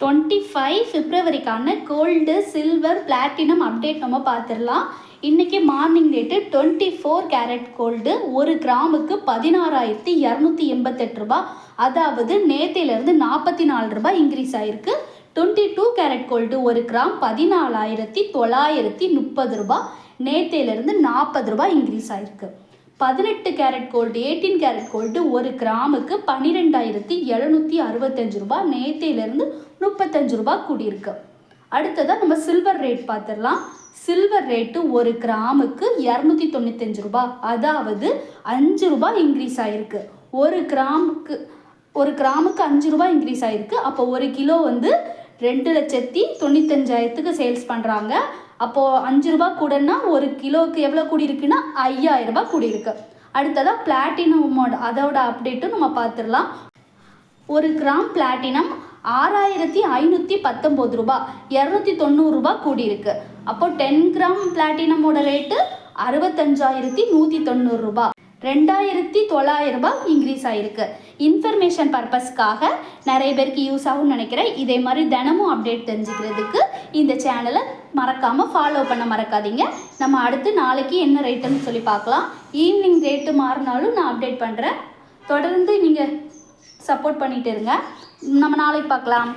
25 பிப்ரவரிக்கான gold silver platinum update நம்ம பார்த்துடலாம். இன்றைக்கி மார்னிங் ரேட்டு 24 கேரட் கோல்டு 1 கிராமுக்கு 16,288 ரூபா, அதாவது நேத்திலிருந்து 44 ரூபாய் இன்க்ரீஸ் ஆகிருக்கு. 22 கேரட் கோல்டு 1 கிராம் 14,930 ரூபா, நேத்திலிருந்து 40 ரூபாய் இன்க்ரீஸ் ஆகிருக்கு. 18 கேரட் கோல்டு 18 கேரட் கோல்டு 1 கிராமுக்கு 12,765 ரூபா, நேத்திலிருந்து 35 ரூபா கூடியிருக்கு. அடுத்ததாக நம்ம சில்வர் ரேட் பார்த்துடலாம். சில்வர் ரேட்டு 1 கிராமுக்கு 295 ரூபா, அதாவது 5 ரூபாய் இன்க்ரீஸ் ஆகிருக்கு. 1 கிராமுக்கு 5 ரூபாய் இன்க்ரீஸ் ஆகிருக்கு. அப்போ 1 கிலோ 2,95,000க்கு சேல்ஸ் பண்ணுறாங்க. அப்போது 5 ரூபா கூடனா 1 கிலோவுக்கு எவ்வளோ கூடியிருக்குன்னா 5,000 ரூபாய் கூடியிருக்கு. அடுத்ததாக பிளாட்டினமோட அதோட அப்டேட்டும் நம்ம பார்த்துடலாம். 1 கிராம் பிளாட்டினம் 6,519 ரூபா, 290 ரூபா கூடியிருக்கு. அப்போது 10 கிராம் பிளாட்டினமோட ரேட்டு 65,190 ரூபா, 2,900 ரூபாய் இன்க்ரீஸ் ஆகிருக்கு. இன்ஃபர்மேஷன் பர்பஸ்க்காக நிறைய பேருக்கு யூஸ் ஆகும்னு நினைக்கிறேன். இதே மாதிரி தினமும் அப்டேட் தெரிஞ்சுக்கிறதுக்கு இந்த சேனலை மறக்காமல் ஃபாலோ பண்ண மறக்காதீங்க. நம்ம அடுத்து நாளைக்கு என்ன ரேட்டுன்னு சொல்லி பார்க்கலாம். ஈவினிங் ரேட்டு மாறினாலும் நான் அப்டேட் பண்ணுறேன். தொடர்ந்து நீங்கள் சப்போர்ட் பண்ணிகிட்டு இருங்க. நம்ம நாளைக்கு பார்க்கலாம்.